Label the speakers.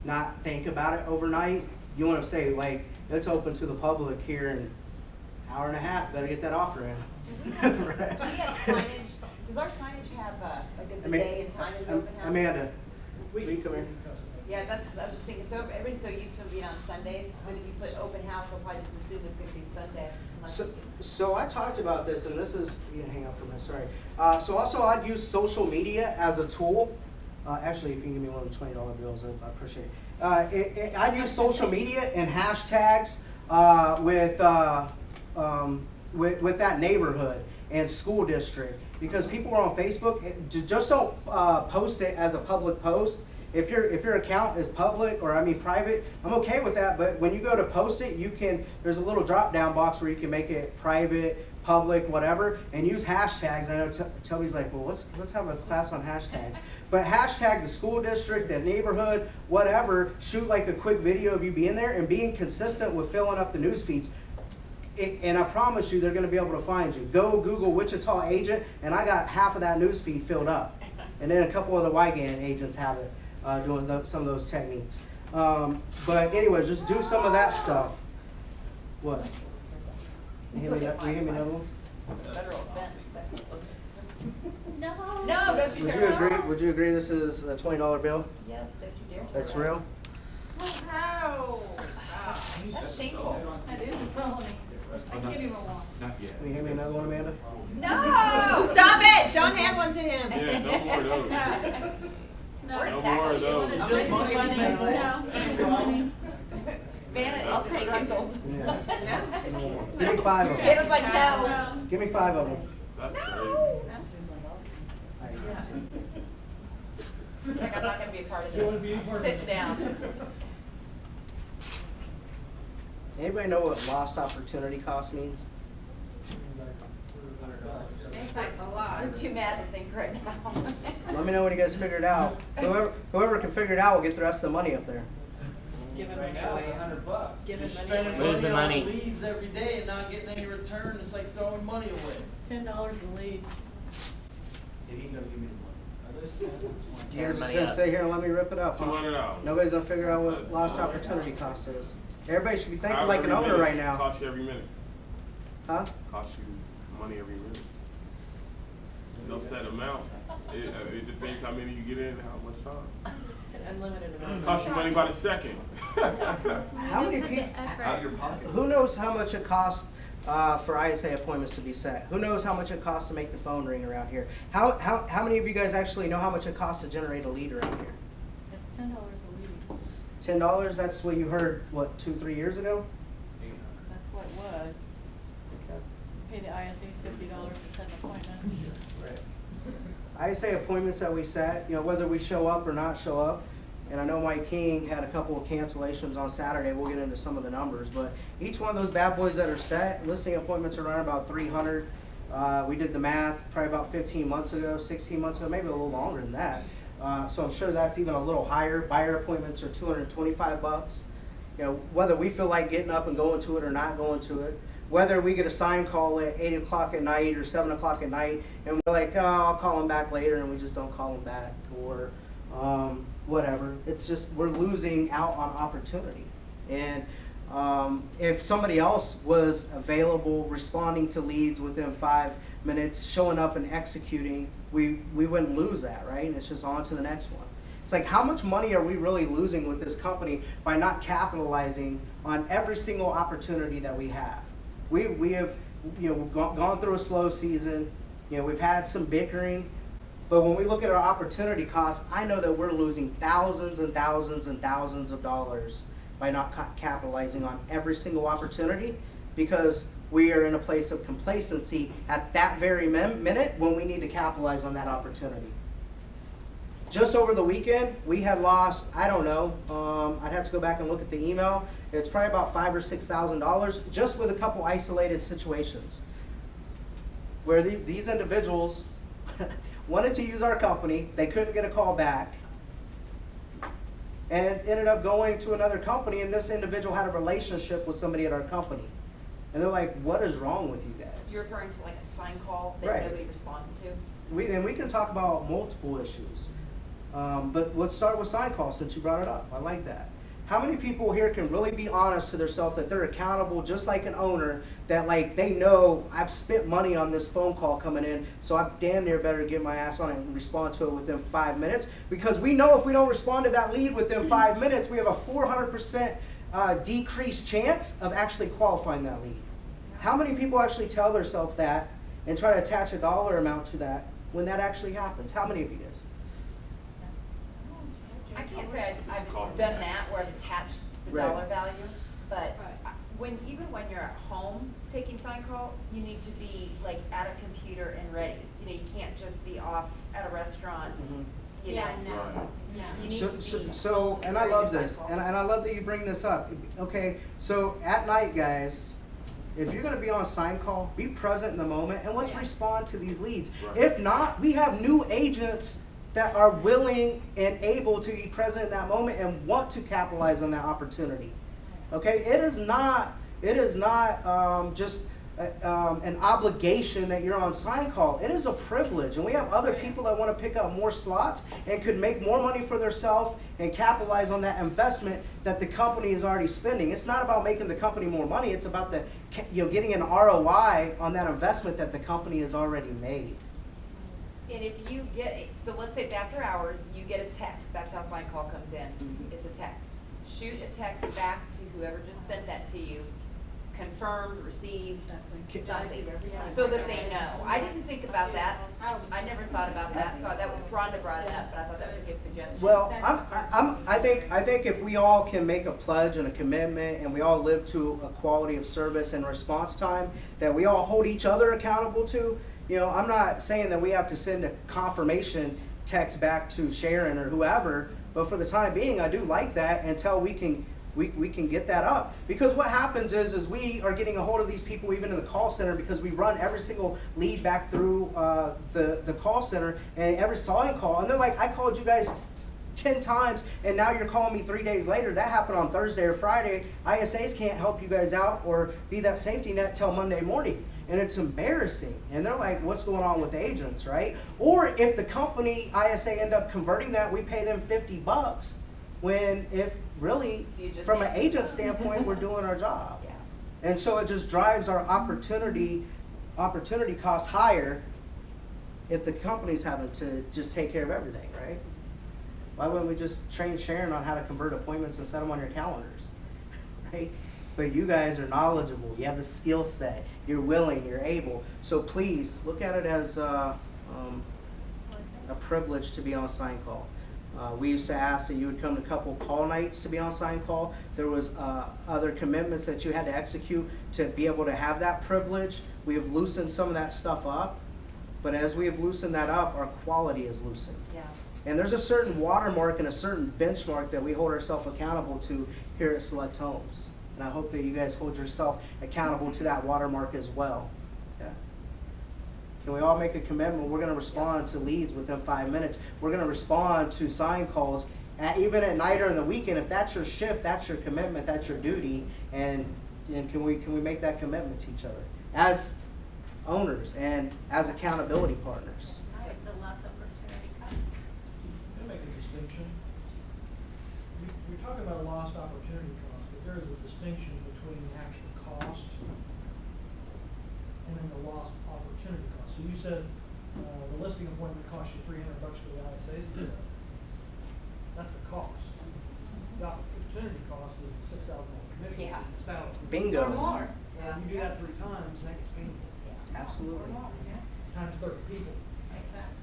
Speaker 1: not think about it overnight. You want to say, like, it's open to the public here in an hour and a half, better get that offer in.
Speaker 2: Do we have signage? Does our signage have like the day and time of the open house?
Speaker 1: Amanda, will you come here?
Speaker 2: Yeah, that's what I was just thinking. So everybody's so used to being on Sundays, but if you put open house, they'll probably just assume it's going to be Sunday.
Speaker 1: So I talked about this, and this is, you can hang out for a minute, sorry. So also I'd use social media as a tool. Actually, if you can give me one of the $20 bills, I appreciate it. I'd use social media and hashtags with that neighborhood and school district, because people are on Facebook. Just don't post it as a public post. If your account is public, or I mean private, I'm okay with that. But when you go to post it, there's a little drop down box where you can make it private, public, whatever, and use hashtags. I know Toby's like, well, let's have a class on hashtags. But hashtag the school district, the neighborhood, whatever. Shoot like a quick video of you being there and being consistent with filling up the news feeds. And I promise you, they're going to be able to find you. Go Google Wichita agent, and I got half of that news feed filled up. And then a couple of the YGAN agents have it, doing some of those techniques. But anyways, just do some of that stuff. What? You hand me another one?
Speaker 2: Federal offense.
Speaker 3: No.
Speaker 2: No, don't you dare.
Speaker 1: Would you agree this is a $20 bill?
Speaker 2: Yes, don't you dare.
Speaker 1: That's real?
Speaker 2: How? That's shameful.
Speaker 3: That is a felony. I give him a one.
Speaker 4: Not yet.
Speaker 1: Will you hand me another one, Amanda?
Speaker 2: No! Stop it! Don't hand one to him.
Speaker 4: Yeah, no more of those.
Speaker 3: No.
Speaker 2: We're
Speaker 4: No
Speaker 2: attacking
Speaker 4: more of
Speaker 2: you.
Speaker 4: those.
Speaker 3: I'll take the money. No, send the money.
Speaker 2: Vanna
Speaker 3: I'll
Speaker 2: is
Speaker 3: take it.
Speaker 2: disgruntled.
Speaker 1: Yeah. Give me 5 of them.
Speaker 2: Vanna's like, no.
Speaker 1: Give me 5 of them.
Speaker 4: That's crazy.
Speaker 2: She's like, I'm not going to be a part of this. Sit down.
Speaker 1: Anybody know what lost opportunity cost means?
Speaker 2: It's like a lot. We're too mad to think right now.
Speaker 1: Let me know when you guys figure it out. Whoever can figure it out will get the rest of the money up there.
Speaker 3: Giving
Speaker 5: Right
Speaker 3: money
Speaker 5: now it's
Speaker 3: away.
Speaker 5: $100.
Speaker 3: Giving
Speaker 5: You're
Speaker 3: money
Speaker 5: spending
Speaker 3: away.
Speaker 6: Losing
Speaker 5: money
Speaker 6: money.
Speaker 5: on leads every day and not getting any return. It's like throwing money away.
Speaker 3: It's $10 a lead.
Speaker 5: And he's gonna give me the money.
Speaker 1: You guys just
Speaker 6: money
Speaker 1: gonna
Speaker 6: up.
Speaker 1: stay here and let me rip it up? huh?
Speaker 4: $200.
Speaker 1: Nobody's gonna figure out what lost opportunity cost is. Everybody should be thinking like an
Speaker 4: Every
Speaker 1: owner
Speaker 4: minute
Speaker 1: right now.
Speaker 4: Costs you every minute.
Speaker 1: Huh?
Speaker 4: Costs you money every minute. No set amount. It depends how many you get in and how much time.
Speaker 3: Unlimited amount.
Speaker 4: Costs you money by the second.
Speaker 1: How many people?
Speaker 4: Out of your pocket.
Speaker 1: Who knows how much it costs for ISA appointments to be set? Who knows how much it costs to make the phone ring around here? How many of you guys actually know how much it costs to generate a lead around here?
Speaker 3: It's $10 a lead.
Speaker 1: $10? That's what you heard, what, 2-3 years ago?
Speaker 3: That's what it was. Pay the ISAs $50 to set an appointment.
Speaker 1: ISA appointments that we set, whether we show up or not show up, and I know Mike King had a couple of cancellations on Saturday. We'll get into some of the numbers, but each one of those bad boys that are set, listing appointments are around about 300. We did the math probably about 15 months ago, 16 months ago, maybe a little longer than that. So I'm sure that's even a little higher. Buyer appointments are $225. Whether we feel like getting up and going to it or not going to it. Whether we get a sign call at 8 o'clock at night or 7 o'clock at night, and we're like, oh, I'll call them back later, and we just don't call them back, or whatever. It's just we're losing out on opportunity. And if somebody else was available, responding to leads within 5 minutes, showing up and executing, we wouldn't lose that, right? And it's just on to the next one. It's like, how much money are we really losing with this company by not capitalizing on every single opportunity that we have? We have gone through a slow season. We've had some bickering, but when we look at our opportunity cost, I know that we're losing thousands and thousands and thousands of dollars by not capitalizing on every single opportunity, because we are in a place of complacency at that very minute when we need to capitalize on that opportunity. Just over the weekend, we had lost, I don't know, I'd have to go back and look at the email. It's probably about $5,000 or $6,000 just with a couple isolated situations where these individuals wanted to use our company, they couldn't get a call back, and ended up going to another company, and this individual had a relationship with somebody at our company. And they're like, what is wrong with you guys?
Speaker 2: You're referring to like a sign call that
Speaker 1: Right.
Speaker 2: nobody responded to?
Speaker 1: We can talk about multiple issues. But let's start with sign calls since you brought it up. I like that. How many people here can really be honest to themselves that they're accountable just like an owner, that like they know I've spent money on this phone call coming in, so I damn near better get my ass on it and respond to it within 5 minutes, because we know if we don't respond to that lead within 5 minutes, we have a 400% decreased chance of actually qualifying that lead. How many people actually tell themselves that and try to attach a dollar amount to that when that actually happens? How many of you guys?
Speaker 6: I can't say
Speaker 4: This is
Speaker 6: I've
Speaker 4: called-
Speaker 6: done that where I've attached the
Speaker 1: Right.
Speaker 6: dollar value, but
Speaker 3: Right.
Speaker 6: even when you're at home taking sign call, you need to be like at a computer and ready. You know, you can't just be off at a restaurant, you know.
Speaker 4: Right.
Speaker 6: You need
Speaker 1: So,
Speaker 6: to
Speaker 1: so,
Speaker 6: be.
Speaker 1: so, and I
Speaker 6: during
Speaker 1: love
Speaker 6: your
Speaker 1: this,
Speaker 6: sign
Speaker 1: and
Speaker 6: call.
Speaker 1: I love that you bring this up. Okay, so at night, guys, if you're gonna be on sign call, be present in the moment and let's
Speaker 6: Yeah.
Speaker 1: respond to these leads.
Speaker 4: Right.
Speaker 1: If not, we have new agents that are willing and able to be present in that moment and want to capitalize on that opportunity. Okay, it is not just an obligation that you're on sign call. It is a privilege, and we have other people that want to pick up more slots and could make more money for themselves and capitalize on that investment that the company is already spending. It's not about making the company more money. It's about getting an ROI on that investment that the company has already made.
Speaker 6: And if you get, so let's say it's after hours, you get a text, that's how sign call comes in,
Speaker 1: Mhm.
Speaker 6: it's a text. Shoot a text back to whoever just sent that to you, confirmed, received, something, so that they know. I didn't think about that, I never thought about that, so that was, Rhonda brought it up, but I thought that was a good suggestion.
Speaker 1: Well, I think if we all can make a pledge and a commitment, and we all live to a quality of service and response time that we all hold each other accountable to. You know, I'm not saying that we have to send a confirmation text back to Sharon or whoever, but for the time being, I do like that until we can get that up. Because what happens is we are getting a hold of these people even in the call center, because we run every single lead back through the call center and every sign call, and they're like, I called you guys 10 times and now you're calling me 3 days later. That happened on Thursday or Friday. ISAs can't help you guys out or be that safety net till Monday morning. And it's embarrassing. And they're like, what's going on with agents, right? Or if the company ISA end up converting that, we pay them $50, when if really,
Speaker 6: If you just
Speaker 1: from an
Speaker 6: answer.
Speaker 1: agent standpoint, we're doing our job.
Speaker 6: Yeah.
Speaker 1: And so it just drives our opportunity costs higher if the company's having to just take care of everything, right? Why wouldn't we just train Sharon on how to convert appointments and set them on your calendars, right? But you guys are knowledgeable, you have the skill set, you're willing, you're able. So please, look at it as a privilege to be on sign call. We used to ask that you would come to a couple call nights to be on sign call. There was other commitments that you had to execute to be able to have that privilege. We have loosened some of that stuff up, but as we have loosened that up, our quality is loosened.
Speaker 6: Yeah.
Speaker 1: And there's a certain watermark and a certain benchmark that we hold ourselves accountable to here at Select Homes. And I hope that you guys hold yourself accountable to that watermark as well. Yeah. Can we all make a commitment? We're gonna respond to leads within 5 minutes. We're gonna respond to sign calls even at night or in the weekend. If that's your shift, that's your commitment, that's your duty. And can we make that commitment to each other as owners and as accountability partners?
Speaker 7: It's a loss opportunity cost.
Speaker 8: Can I make a distinction? You're talking about a lost opportunity cost, but there is a distinction between the actual cost and then the lost opportunity cost. So you said the listing appointment costs you $300 for the ISAs. That's the cost. The opportunity cost is the $6,000 commission.
Speaker 6: Yeah.
Speaker 8: It's now.
Speaker 1: Bingo.
Speaker 3: Or more.
Speaker 6: Yeah.
Speaker 8: You do that 3 times, and that gets painful.
Speaker 1: Absolutely.
Speaker 8: Times 30 people.
Speaker 7: Exactly.